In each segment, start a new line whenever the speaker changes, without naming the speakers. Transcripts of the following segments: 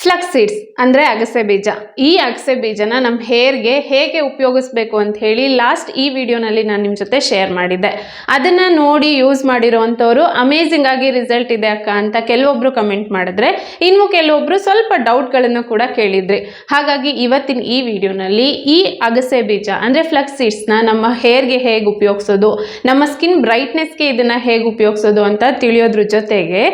Flax seeds ಅಂದರೆ ಅಗಸೆ ಬೀಜ. ಈ ಅಗಸೆ ಬೀಜನ ನಮ್ಮ ಹೇರ್ಗೆ ಹೇಗೆ ಉಪಯೋಗಿಸ್ಬೇಕು ಅಂತ ಹೇಳಿ ಲಾಸ್ಟ್ ಈ ವಿಡಿಯೋನಲ್ಲಿ ನಾನು ನಿಮ್ಮ ಜೊತೆ ಶೇರ್ ಮಾಡಿದ್ದೆ. ಅದನ್ನು ನೋಡಿ ಯೂಸ್ ಮಾಡಿರೋವಂಥವ್ರು ಅಮೇಝಿಂಗ್ ಆಗಿ ರಿಸಲ್ಟ್ ಇದೆ ಅಕ್ಕ ಅಂತ ಕೆಲವೊಬ್ಬರು ಕಮೆಂಟ್ ಮಾಡಿದ್ರೆ, ಇನ್ನು ಕೆಲವೊಬ್ಬರು ಸ್ವಲ್ಪ ಡೌಟ್ಗಳನ್ನು ಕೂಡ ಕೇಳಿದ್ರಿ. ಹಾಗಾಗಿ ಇವತ್ತಿನ ಈ ವಿಡಿಯೋನಲ್ಲಿ ಈ ಅಗಸೆ ಬೀಜ ಅಂದರೆ ಫ್ಲಕ್ಸ್ ಸೀಡ್ಸ್ನ ನಮ್ಮ ಹೇರ್ಗೆ ಹೇಗೆ ಉಪಯೋಗಿಸೋದು, ನಮ್ಮ ಸ್ಕಿನ್ ಬ್ರೈಟ್ನೆಸ್ಗೆ ಇದನ್ನು ಹೇಗೆ ಉಪಯೋಗಿಸೋದು ಅಂತ ತಿಳಿಯೋದ್ರ ಜೊತೆಗೆ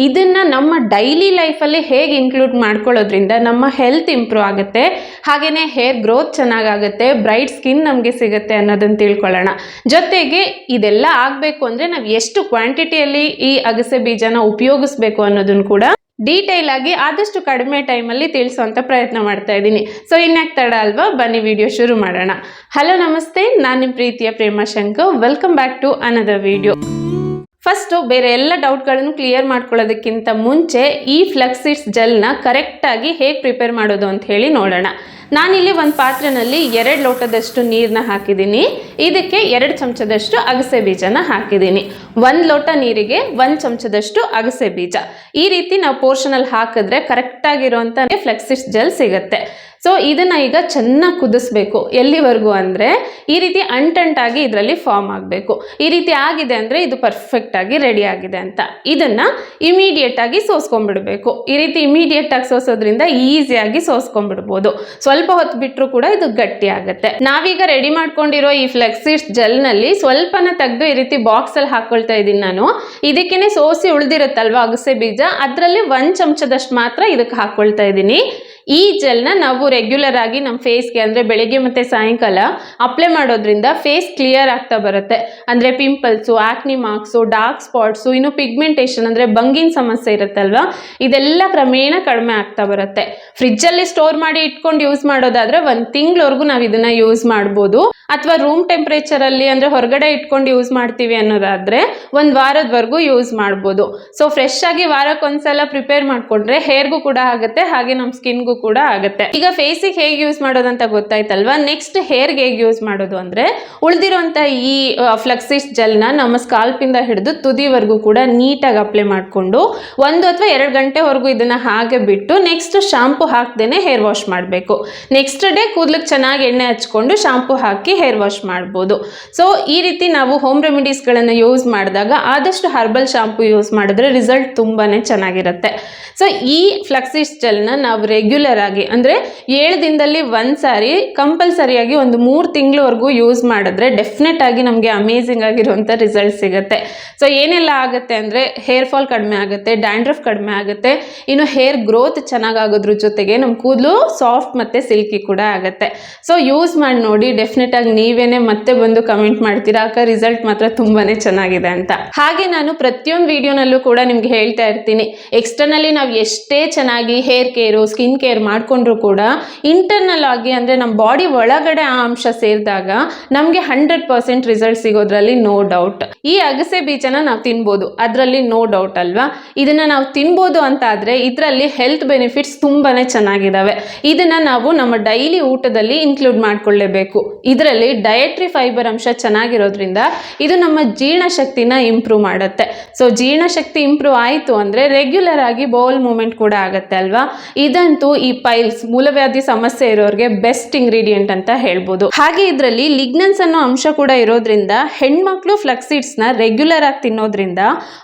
ಇದನ್ನು ನಮ್ಮ ಡೈಲಿ ಲೈಫಲ್ಲಿ ಹೇಗೆ ಇನ್ಕ್ಲೂಡ್ ಮಾಡ್ಕೊಳ್ಳೋದ್ರಿಂದ ನಮ್ಮ ಹೆಲ್ತ್ ಇಂಪ್ರೂವ್ ಆಗುತ್ತೆ, ಹಾಗೆಯೇ ಹೇರ್ ಗ್ರೋತ್ ಚೆನ್ನಾಗಾಗುತ್ತೆ, ಬ್ರೈಟ್ ಸ್ಕಿನ್ ನಮಗೆ ಸಿಗುತ್ತೆ ಅನ್ನೋದನ್ನು ತಿಳ್ಕೊಳ್ಳೋಣ. ಜೊತೆಗೆ ಇದೆಲ್ಲ ಆಗಬೇಕು ಅಂದರೆ ನಾವು ಎಷ್ಟು ಕ್ವಾಂಟಿಟಿಯಲ್ಲಿ ಈ ಅಗಸೆ ಬೀಜನ ಉಪಯೋಗಿಸ್ಬೇಕು ಅನ್ನೋದನ್ನು ಕೂಡ ಡೀಟೇಲ್ ಆಗಿ ಆದಷ್ಟು ಕಡಿಮೆ ಟೈಮಲ್ಲಿ ತಿಳಿಸುವಂಥ ಪ್ರಯತ್ನ ಮಾಡ್ತಾ ಇದ್ದೀನಿ. ಸೊ ಇನ್ಯಾಕೆ ತಡ ಅಲ್ವಾ, ಬನ್ನಿ ವಿಡಿಯೋ ಶುರು ಮಾಡೋಣ. ಹಲೋ ನಮಸ್ತೆ, ನಾನು ನಿಮ್ಮ ಪ್ರೀತಿಯ Premashankar. Welcome back to another video. First ಬೇರೆ ಎಲ್ಲ ಡೌಟ್ಗಳನ್ನು ಕ್ಲಿಯರ್ ಮಾಡ್ಕೊಳ್ಳೋದಕ್ಕಿಂತ ಮುಂಚೆ ಈ ಫ್ಲಕ್ಸ್ ಸೀಡ್ಸ್ ಜೆಲ್ನ ಕರೆಕ್ಟಾಗಿ ಹೇಗೆ ಪ್ರಿಪೇರ್ ಮಾಡೋದು ಅಂತ ಹೇಳಿ ನೋಡೋಣ. ನಾನಿಲ್ಲಿ ಒಂದು ಪಾತ್ರೆಯಲ್ಲಿ 2 ಲೋಟದಷ್ಟು ನೀರನ್ನ ಹಾಕಿದ್ದೀನಿ. ಇದಕ್ಕೆ 2 ಚಮಚದಷ್ಟು ಅಗಸೆ ಬೀಜನ ಹಾಕಿದ್ದೀನಿ. 1 ಲೋಟ ನೀರಿಗೆ 1 ಚಮಚದಷ್ಟು ಅಗಸೆ ಬೀಜ. ಈ ರೀತಿ ನಾವು ಪೋರ್ಷನಲ್ಲಿ ಹಾಕಿದ್ರೆ ಕರೆಕ್ಟಾಗಿರೋಂಥ ಫ್ಲಕ್ಸ್ ಸೀಡ್ಸ್ ಜೆಲ್ ಸಿಗುತ್ತೆ. ಸೊ ಇದನ್ನು ಈಗ ಚೆನ್ನಾಗಿ ಕುದಿಸ್ಬೇಕು. ಎಲ್ಲಿವರೆಗೂ ಅಂದರೆ ಈ ರೀತಿ ಅಂಟಂಟಾಗಿ ಇದರಲ್ಲಿ ಫಾರ್ಮ್ ಆಗಬೇಕು. ಈ ರೀತಿ ಆಗಿದೆ ಅಂದರೆ ಇದು ಪರ್ಫೆಕ್ಟಾಗಿ ರೆಡಿ ಆಗಿದೆ ಅಂತ. ಇದನ್ನು ಇಮಿಡಿಯೇಟಾಗಿ ಸೋಸ್ಕೊಂಡ್ಬಿಡ್ಬೇಕು. ಈ ರೀತಿ ಇಮಿಡಿಯೇಟಾಗಿ ಸೋಸೋದ್ರಿಂದ ಈಸಿಯಾಗಿ ಸೋಸ್ಕೊಂಡ್ಬಿಡ್ಬೋದು. ಸ್ವಲ್ಪ ಹೊತ್ತು ಬಿಟ್ಟರು ಕೂಡ ಇದು ಗಟ್ಟಿ ಆಗುತ್ತೆ. ನಾವೀಗ ರೆಡಿ ಮಾಡ್ಕೊಂಡಿರೋ ಈ ಫ್ಲೆಕ್ಸ್ ಸೀಡ್ಸ್ ಜೆಲ್ನಲ್ಲಿ ಸ್ವಲ್ಪನ ತೆಗೆದು ಈ ರೀತಿ ಬಾಕ್ಸಲ್ಲಿ ಹಾಕ್ಕೊಳ್ತಾ ಇದ್ದೀನಿ ನಾನು. ಇದಕ್ಕೇನೆ ಸೋಸಿ ಉಳಿದಿರುತ್ತಲ್ವ ಅಗಸೆ ಬೀಜ, ಅದರಲ್ಲಿ 1 ಚಮಚದಷ್ಟು ಮಾತ್ರ ಇದಕ್ಕೆ ಹಾಕ್ಕೊಳ್ತಾ ಇದ್ದೀನಿ. ಈ ಜೆಲ್ನ ನಾವು ರೆಗ್ಯುಲರ್ ಆಗಿ ನಮ್ಮ ಫೇಸ್ಗೆ ಅಂದರೆ ಬೆಳಿಗ್ಗೆ ಮತ್ತು ಸಾಯಂಕಾಲ ಅಪ್ಲೈ ಮಾಡೋದ್ರಿಂದ ಫೇಸ್ ಕ್ಲಿಯರ್ ಆಗ್ತಾ ಬರುತ್ತೆ. ಅಂದರೆ ಪಿಂಪಲ್ಸು, ಆಕ್ನಿ ಮಾರ್ಕ್ಸು, ಡಾರ್ಕ್ ಸ್ಪಾಟ್ಸು, ಇನ್ನು ಪಿಗ್ಮೆಂಟೇಷನ್ ಅಂದರೆ ಬಂಗಿನ ಸಮಸ್ಯೆ ಇರುತ್ತಲ್ವ, ಇದೆಲ್ಲ ಕ್ರಮೇಣ ಕಡಿಮೆ ಆಗ್ತಾ ಬರುತ್ತೆ. ಫ್ರಿಜ್ಜಲ್ಲಿ ಸ್ಟೋರ್ ಮಾಡಿ ಇಟ್ಕೊಂಡು ಯೂಸ್ ಮಾಡೋದಾದರೆ 1 ತಿಂಗಳವರೆಗೂ ನಾವು ಇದನ್ನು ಯೂಸ್ ಮಾಡ್ಬೋದು. ಅಥವಾ ರೂಮ್ ಟೆಂಪ್ರೇಚರಲ್ಲಿ ಅಂದರೆ ಹೊರಗಡೆ ಇಟ್ಕೊಂಡು ಯೂಸ್ ಮಾಡ್ತೀವಿ ಅನ್ನೋದಾದರೆ 1 ವಾರದವರೆಗೂ ಯೂಸ್ ಮಾಡ್ಬೋದು. ಸೊ ಫ್ರೆಶ್ ಆಗಿ ವಾರಕ್ಕೊಂದ್ಸಲ ಪ್ರಿಪೇರ್ ಮಾಡಿಕೊಂಡ್ರೆ ಹೇರ್ಗೂ ಕೂಡ ಆಗುತ್ತೆ, ಹಾಗೆ ನಮ್ಮ ಸ್ಕಿನ್ಗೂ ಕೂಡ ಆಗುತ್ತೆ. ಈಗ ಫೇಸಿಗೆ ಹೇಗೆ ಯೂಸ್ ಮಾಡೋದಂತ ಗೊತ್ತಾಯ್ತಲ್ವಾ. ನೆಕ್ಸ್ಟ್ ಹೇರ್ಗೆ ಹೇಗೆ ಯೂಸ್ ಮಾಡೋದು ಅಂದರೆ ಉಳಿದಿರುವಂಥ ಈ ಫ್ಲಕ್ಸ್ ಸೀಡ್ಸ್ ಜೆಲ್ನ ನಮ್ಮ ಸ್ಕಾಲ್ಪಿಂದ ಹಿಡಿದು ತುದಿವರೆಗೂ ಕೂಡ ನೀಟಾಗಿ ಅಪ್ಲೈ ಮಾಡಿಕೊಂಡು 1 ಅಥವಾ 2 ಗಂಟೆವರೆಗೂ ಇದನ್ನು ಹಾಗೆ ಬಿಟ್ಟು ನೆಕ್ಸ್ಟ್ ಶಾಂಪು ಹಾಕ್ದೇನೆ ಹೇರ್ ವಾಶ್ ಮಾಡಬೇಕು. ನೆಕ್ಸ್ಟ್ ಡೇ ಕೂದಲಿಗೆ ಚೆನ್ನಾಗಿ ಎಣ್ಣೆ ಹಚ್ಕೊಂಡು ಶಾಂಪು ಹಾಕಿ ಹೇರ್ ವಾಶ್ ಮಾಡ್ಬೋದು. ಸೊ ಈ ರೀತಿ ನಾವು ಹೋಮ್ ರೆಮಿಡೀಸ್ಗಳನ್ನು ಯೂಸ್ ಮಾಡಿದಾಗ ಆದಷ್ಟು ಹರ್ಬಲ್ ಶಾಂಪು ಯೂಸ್ ಮಾಡಿದ್ರೆ ರಿಸಲ್ಟ್ ತುಂಬಾ ಚೆನ್ನಾಗಿರುತ್ತೆ. ಸೊ ಈ ಫ್ಲಕ್ಸ್ ಸೀಡ್ಸ್ ಜೆಲ್ನ ನಾವು ರೆಗ್ಯುಲರ್ ಆಗಿ ಅಂದರೆ 7 ದಿನದಲ್ಲಿ 1 ಸಾರಿ ಕಂಪಲ್ಸರಿಯಾಗಿ ಒಂದು 3 ತಿಂಗಳವರೆಗೂ ಯೂಸ್ ಮಾಡಿದ್ರೆ ಡೆಫಿನೆಟ್ ಆಗಿ ನಮಗೆ ಅಮೇಝಿಂಗ್ ಆಗಿರುವಂಥ ರಿಸಲ್ಟ್ ಸಿಗುತ್ತೆ. ಸೊ ಏನೆಲ್ಲ ಆಗುತ್ತೆ ಅಂದರೆ ಹೇರ್ ಫಾಲ್ ಕಡಿಮೆ ಆಗುತ್ತೆ, ಡ್ಯಾಂಡ್ರಫ್ ಕಡಿಮೆ ಆಗುತ್ತೆ, ಇನ್ನು ಹೇರ್ ಗ್ರೋತ್ ಚೆನ್ನಾಗಾಗೋದ್ರ ಜೊತೆಗೆ ನಮ್ಮ ಕೂದಲು ಸಾಫ್ಟ್ ಮತ್ತು ಸಿಲ್ಕಿ ಕೂಡ ಆಗುತ್ತೆ. ಸೊ ಯೂಸ್ ಮಾಡಿ ನೋಡಿ, ಡೆಫಿನೆಟ್ ಆಗಿ ನೀವೇನೆ ಮತ್ತೆ ಬಂದು ಕಮೆಂಟ್ ಮಾಡ್ತೀರಾ ಅಕ್ಕ ರಿಸಲ್ಟ್ ಮಾತ್ರ ತುಂಬಾನೇ ಚೆನ್ನಾಗಿದೆ ಅಂತ. ಹಾಗೆ ನಾನು ಪ್ರತಿಯೊಂದು ವಿಡಿಯೋನಲ್ಲೂ ಕೂಡ ನಿಮ್ಗೆ ಹೇಳ್ತಾ ಇರ್ತೀನಿ, ಎಕ್ಸ್ಟರ್ನಲಿ ನಾವು ಎಷ್ಟೇ ಚೆನ್ನಾಗಿ ಹೇರ್ ಕೇರು, ಸ್ಕಿನ್ ಕೇರ್ ಮಾಡ್ಕೊಂಡ್ರು ಕೂಡ ಇಂಟರ್ನಲ್ ಆಗಿ ಅಂದರೆ ನಮ್ಮ ಬಾಡಿ ಒಳಗಡೆ ಆ ಅಂಶ ಸೇರಿದಾಗ ನಮಗೆ 100% ರಿಸಲ್ಟ್ ಸಿಗೋದ್ರಲ್ಲಿ ನೋ ಡೌಟ್. ಈ ಅಗಸೆ ಬೀಜನ ನಾವು ತಿನ್ಬೋದು, ಅದರಲ್ಲಿ ನೋ ಡೌಟ್ ಅಲ್ವಾ. ಇದನ್ನ ನಾವು ತಿನ್ಬೋದು ಅಂತ ಆದರೆ ಇದರಲ್ಲಿ ಹೆಲ್ತ್ ಬೆನಿಫಿಟ್ಸ್ ತುಂಬಾನೇ ಚೆನ್ನಾಗಿದ್ದಾವೆ. ಇದನ್ನ ನಾವು ನಮ್ಮ ಡೈಲಿ ಊಟದಲ್ಲಿ ಇನ್ಕ್ಲೂಡ್ ಮಾಡ್ಕೊಳ್ಳೇಬೇಕು. ಇದರಲ್ಲಿ ಡಯಟ್ರಿ ಫೈಬರ್ ಅಂಶ ಚೆನ್ನಾಗಿರೋದ್ರಿಂದ ಇದು ನಮ್ಮ ಜೀರ್ಣಶಕ್ತಿನ ಇಂಪ್ರೂವ್ ಮಾಡುತ್ತೆ. ಸೊ ಜೀರ್ಣಶಕ್ತಿ ಇಂಪ್ರೂವ್ ಆಯಿತು ಅಂದರೆ ರೆಗ್ಯುಲರ್ ಆಗಿ ಬೌಲ್ ಮೂವ್ಮೆಂಟ್ ಕೂಡ ಆಗುತ್ತೆ ಅಲ್ವಾ. ಇದಂತೂ ಈ ಪೈಲ್ಸ್ ಮೂಲವ್ಯಾಧಿ ಸಮಸ್ಯೆ ಇರೋರಿಗೆ ಬೆಸ್ಟ್ ಇಂಗ್ರೀಡಿಯೆಂಟ್ ಅಂತ ಹೇಳ್ಬೋದು. ಹಾಗೆ ಇದರಲ್ಲಿ ಲಿಗ್ನನ್ಸ್ ಅನ್ನೋ ಅಂಶ ಕೂಡ ಇರೋದ್ರಿಂದ ಹೆಣ್ಮಕ್ಳು ಫ್ಲಕ್ಸ್ ಸೀಡ್ಸ್ನ ರೆಗ್ಯುಲರ್ ಆಗಿ ತಿನ್ನೋದ್ರಿಂದ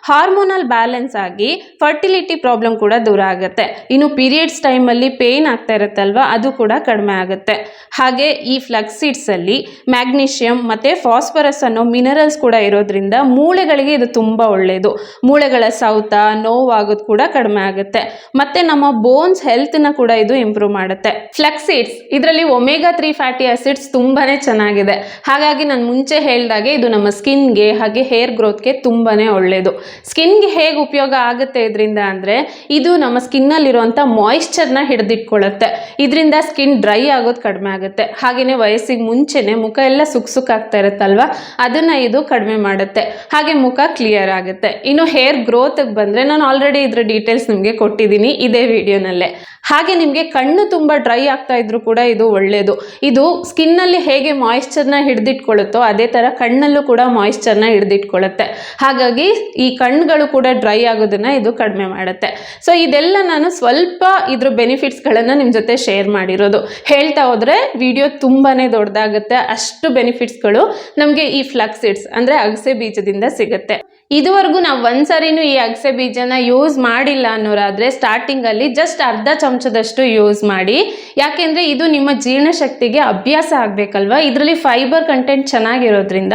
ಹಾರ್ಮೋನಲ್ ಬ್ಯಾಲೆನ್ಸ್ ಆಗಿ ಫರ್ಟಿಲಿಟಿ ಪ್ರಾಬ್ಲಮ್ ಕೂಡ ದೂರ ಆಗುತ್ತೆ. ಇನ್ನು ಪೀರಿಯಡ್ಸ್ ಟೈಮಲ್ಲಿ ಪೇನ್ ಆಗ್ತಾ ಇರುತ್ತಲ್ವಾ, ಅದು ಕೂಡ ಕಡಿಮೆ ಆಗುತ್ತೆ. ಹಾಗೆ ಈ ಫ್ಲಕ್ಸ್ ಸೀಡ್ಸ್ ಅಲ್ಲಿ ಮ್ಯಾಗ್ನೀಷಿಯಂ ಮತ್ತು ಫಾಸ್ಫರಸ್ ಅನ್ನೋ ಮಿನರಲ್ಸ್ ಕೂಡ ಇರೋದ್ರಿಂದ ಮೂಳೆಗಳಿಗೆ ಇದು ತುಂಬ ಒಳ್ಳೆಯದು. ಮೂಳೆಗಳ ಸೌತ, ನೋವಾಗೋದು ಕೂಡ ಕಡಿಮೆ ಆಗುತ್ತೆ. ಮತ್ತು ನಮ್ಮ ಬೋನ್ಸ್ ಹೆಲ್ತ್ನ ಕೂಡ ಇದು ಇಂಪ್ರೂವ್ ಮಾಡುತ್ತೆ. ಫ್ಲಕ್ಸ್ ಸೀಡ್ಸ್ ಇದರಲ್ಲಿ ಒಮೆಗಾ 3 ಫ್ಯಾಟಿ ಆಸಿಡ್ಸ್ ತುಂಬಾ ಚೆನ್ನಾಗಿದೆ. ಹಾಗಾಗಿ ನಾನು ಮುಂಚೆ ಹೇಳಿದಾಗೆ ಇದು ನಮ್ಮ ಸ್ಕಿನ್ಗೆ ಹಾಗೆ ಹೇರ್ ಗ್ರೋತ್ಗೆ ತುಂಬಾ ಒಳ್ಳೆಯದು. ಸ್ಕಿನ್ಗೆ ಹೇಗೆ ಉಪಯೋಗ ಆಗುತ್ತೆ ಇದರಿಂದ ಅಂದರೆ ಇದು ನಮ್ಮ ಸ್ಕಿನ್ನಲ್ಲಿರುವಂಥ ಮಾಯಿಶ್ಚರ್ನ ಹಿಡಿದಿಟ್ಕೊಳ್ಳುತ್ತೆ. ಇದರಿಂದ ಸ್ಕಿನ್ ಡ್ರೈ ಆಗೋದು ಕಡಿಮೆ ಆಗುತ್ತೆ. ಹಾಗೆಯೇ ವಯಸ್ಸಿಗೆ ಮುಂಚೆನೆ ಮುಖ ಎಲ್ಲ ಸುಕ್ಸುಕ್ಕಾಗ್ತಾ ಇರುತ್ತಲ್ವ, ಅದನ್ನು ಇದು ಕಡಿಮೆ ಮಾಡುತ್ತೆ. ಹಾಗೆ ಮುಖ ಕ್ಲಿಯರ್ ಆಗುತ್ತೆ. ಇನ್ನು ಹೇರ್ ಗ್ರೋತ್ಗೆ ಬಂದರೆ ನಾನು ಆಲ್ರೆಡಿ ಇದ್ರ ಡೀಟೇಲ್ಸ್ ನಿಮಗೆ ಕೊಟ್ಟಿದ್ದೀನಿ ಇದೇ ವಿಡಿಯೋನಲ್ಲೇ. ಹಾಗೆ ನಿಮಗೆ ಕಣ್ಣು ತುಂಬ ಡ್ರೈ ಆಗ್ತಾ ಇದ್ರೂ ಕೂಡ ಇದು ಒಳ್ಳೆಯದು. ಇದು ಸ್ಕಿನ್ನಲ್ಲಿ ಹೇಗೆ ಮಾಯಿಶ್ಚರ್ನ ಹಿಡಿದಿಟ್ಕೊಳ್ಳುತ್ತೋ ಅದೇ ಥರ ಕಣ್ಣಲ್ಲೂ ಕೂಡ ಮಾಯಿಶ್ಚರ್ನ ಹಿಡಿದಿಟ್ಕೊಳ್ಳುತ್ತೆ. ಹಾಗಾಗಿ ಈ ಕಣ್ಣುಗಳು ಕೂಡ ಡ್ರೈ ಆಗೋದನ್ನು ಇದು ಕಡಿಮೆ ಮಾಡುತ್ತೆ. ಸೊ ಇದೆಲ್ಲ ನಾನು ಸ್ವಲ್ಪ ಇದ್ರ ಬೆನಿಫಿಟ್ಸ್ಗಳನ್ನು ನಿಮ್ಮ ಜೊತೆ ಶೇರ್ ಮಾಡಿರೋದು. ಹೇಳ್ತಾ ಹೋದರೆ ವಿಡಿಯೋ ತುಂಬಾ ದೊಡ್ಡದಾಗುತ್ತೆ. ಅಷ್ಟು ಬೆನಿಫಿಟ್ಸ್ಗಳು ನಮಗೆ ಈ ಫ್ಲಕ್ಸ್ ಸೀಡ್ಸ್ ಅಂದರೆ ಅಗಸೆ ಬೀಜದಿಂದ ಸಿಗುತ್ತೆ. ಇದುವರೆಗೂ ನಾವು ಒಂದ್ಸರಿನೂ ಈ ಅಗಸೆ ಬೀಜನ ಯೂಸ್ ಮಾಡಿಲ್ಲ ಅನ್ನೋರಾದರೆ ಸ್ಟಾರ್ಟಿಂಗಲ್ಲಿ ಜಸ್ಟ್ ಅರ್ಧ ಚಮಚದಷ್ಟು ಯೂಸ್ ಮಾಡಿ. ಯಾಕೆಂದರೆ ಇದು ನಿಮ್ಮ ಜೀರ್ಣಶಕ್ತಿಗೆ ಅಭ್ಯಾಸ ಆಗಬೇಕಲ್ವ. ಇದರಲ್ಲಿ ಫೈಬರ್ ಕಂಟೆಂಟ್ ಚೆನ್ನಾಗಿರೋದ್ರಿಂದ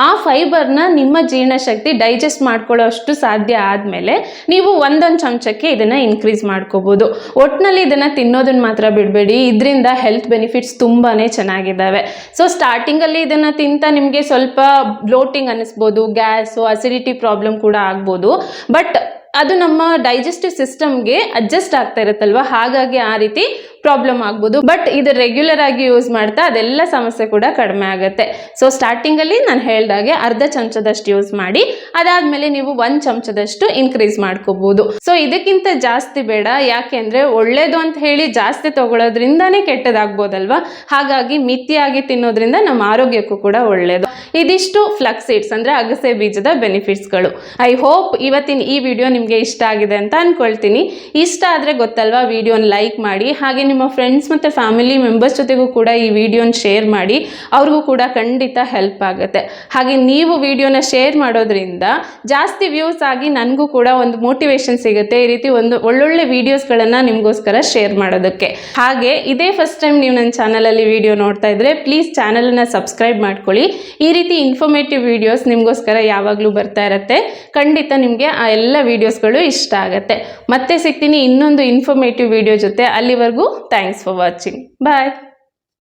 ಆ ಫೈಬರ್ನ ನಿಮ್ಮ ಜೀರ್ಣಶಕ್ತಿ ಡೈಜೆಸ್ಟ್ ಮಾಡ್ಕೊಳ್ಳೋ ಅಷ್ಟು ಸಾಧ್ಯ ಆದಮೇಲೆ ನೀವು ಒಂದೊಂದು ಚಮಚಕ್ಕೆ ಇದನ್ನು ಇನ್ಕ್ರೀಸ್ ಮಾಡ್ಕೋಬೋದು. ಒಟ್ಟಿನಲ್ಲಿ ಇದನ್ನು ತಿನ್ನೋದನ್ನು ಮಾತ್ರ ಬಿಡಬೇಡಿ. ಇದರಿಂದ ಹೆಲ್ತ್ ಬೆನಿಫಿಟ್ಸ್ ತುಂಬಾ ಚೆನ್ನಾಗಿದ್ದಾವೆ. ಸೊ ಸ್ಟಾರ್ಟಿಂಗಲ್ಲಿ ಇದನ್ನು ತಿಂತ ನಿಮಗೆ ಸ್ವಲ್ಪ ಬ್ಲೋಟಿಂಗ್ ಅನ್ನಿಸ್ಬೋದು, ಗ್ಯಾಸು, ಅಸಿಡಿಟಿ ಪ್ರಾಬ್ಲಮ್ ಕೂಡ ಆಗ್ಬೋದು. ಬಟ್ ಅದು ನಮ್ಮ ಡೈಜೆಸ್ಟಿವ್ ಸಿಸ್ಟಮ್ಗೆ ಅಡ್ಜಸ್ಟ್ ಆಗ್ತಾ ಇರುತ್ತಲ್ವ, ಹಾಗಾಗಿ ಆ ರೀತಿ ಪ್ರಾಬ್ಲಮ್ ಆಗ್ಬೋದು. ಬಟ್ ಇದು ರೆಗ್ಯುಲರ್ ಆಗಿ ಯೂಸ್ ಮಾಡ್ತಾ ಅದೆಲ್ಲ ಸಮಸ್ಯೆ ಕೂಡ ಕಡಿಮೆ ಆಗುತ್ತೆ. ಸೊ ಸ್ಟಾರ್ಟಿಂಗಲ್ಲಿ ನಾನು ಹೇಳ್ದಾಗೆ ಅರ್ಧ ಚಮಚದಷ್ಟು ಯೂಸ್ ಮಾಡಿ, ಅದಾದಮೇಲೆ ನೀವು 1 ಚಮಚದಷ್ಟು ಇನ್ಕ್ರೀಸ್ ಮಾಡ್ಕೋಬೋದು. ಸೊ ಇದಕ್ಕಿಂತ ಜಾಸ್ತಿ ಬೇಡ, ಯಾಕೆಂದರೆ ಒಳ್ಳೇದು ಅಂತ ಹೇಳಿ ಜಾಸ್ತಿ ತಗೊಳ್ಳೋದ್ರಿಂದನೇ ಕೆಟ್ಟದಾಗ್ಬೋದಲ್ವ. ಹಾಗಾಗಿ ಮಿತಿಯಾಗಿ ತಿನ್ನೋದ್ರಿಂದ ನಮ್ಮ ಆರೋಗ್ಯಕ್ಕೂ ಕೂಡ ಒಳ್ಳೆಯದು. ಇದಿಷ್ಟು ಫ್ಲಕ್ಸ್ ಸೀಡ್ಸ್ ಅಂದರೆ ಅಗಸೆ ಬೀಜದ ಬೆನಿಫಿಟ್ಸ್ಗಳು. ಐ ಹೋಪ್ ಇವತ್ತಿನ ಈ ವಿಡಿಯೋ ನಿಮಗೆ ಇಷ್ಟ ಆಗಿದೆ ಅಂತ ಅಂದ್ಕೊಳ್ತೀನಿ. ಇಷ್ಟ ಆದರೆ ಗೊತ್ತಲ್ವಾ, ವಿಡಿಯೋನ ಲೈಕ್ ಮಾಡಿ. ಹಾಗೆ ನಿಮ್ಮ ಫ್ರೆಂಡ್ಸ್ ಮತ್ತು ಫ್ಯಾಮಿಲಿ ಮೆಂಬರ್ಸ್ ಜೊತೆಗೂ ಕೂಡ ಈ ವಿಡಿಯೋನ ಶೇರ್ ಮಾಡಿ. ಅವ್ರಿಗೂ ಕೂಡ ಖಂಡಿತ ಹೆಲ್ಪ್ ಆಗುತ್ತೆ. ಹಾಗೆ ನೀವು ವಿಡಿಯೋನ ಶೇರ್ ಮಾಡೋದ್ರಿಂದ ಜಾಸ್ತಿ ವ್ಯೂಸ್ ಆಗಿ ನನಗೂ ಕೂಡ ಒಂದು ಮೋಟಿವೇಶನ್ ಸಿಗುತ್ತೆ ಈ ರೀತಿ ಒಂದು ಒಳ್ಳೊಳ್ಳೆ ವಿಡಿಯೋಸ್ಗಳನ್ನು ನಿಮಗೋಸ್ಕರ ಶೇರ್ ಮಾಡೋದಕ್ಕೆ. ಹಾಗೆ ಇದೇ ಫಸ್ಟ್ ಟೈಮ್ ನೀವು ನನ್ನ ಚಾನಲಲ್ಲಿ ವಿಡಿಯೋ ನೋಡ್ತಾ ಇದ್ದರೆ ಪ್ಲೀಸ್ ಚಾನಲನ್ನು ಸಬ್ಸ್ಕ್ರೈಬ್ ಮಾಡ್ಕೊಳ್ಳಿ. ಈ ರೀತಿ ಇನ್ಫಾರ್ಮೇಟಿವ್ ವಿಡಿಯೋಸ್ ನಿಮಗೋಸ್ಕರ ಯಾವಾಗಲೂ ಬರ್ತಾ ಇರುತ್ತೆ. ಖಂಡಿತ ನಿಮಗೆ ಆ ಎಲ್ಲ ವಿಡಿಯೋಸ್ಗಳು ಇಷ್ಟ ಆಗುತ್ತೆ. ಮತ್ತೆ ಸಿಗ್ತೀನಿ ಇನ್ನೊಂದು ಇನ್ಫಾರ್ಮೇಟಿವ್ ವಿಡಿಯೋ ಜೊತೆ. ಅಲ್ಲಿವರೆಗೂ ಥ್ಯಾಂಕ್ಸ್ ಫಾರ್ ವಾಚಿಂಗ್. ಬಾಯ್.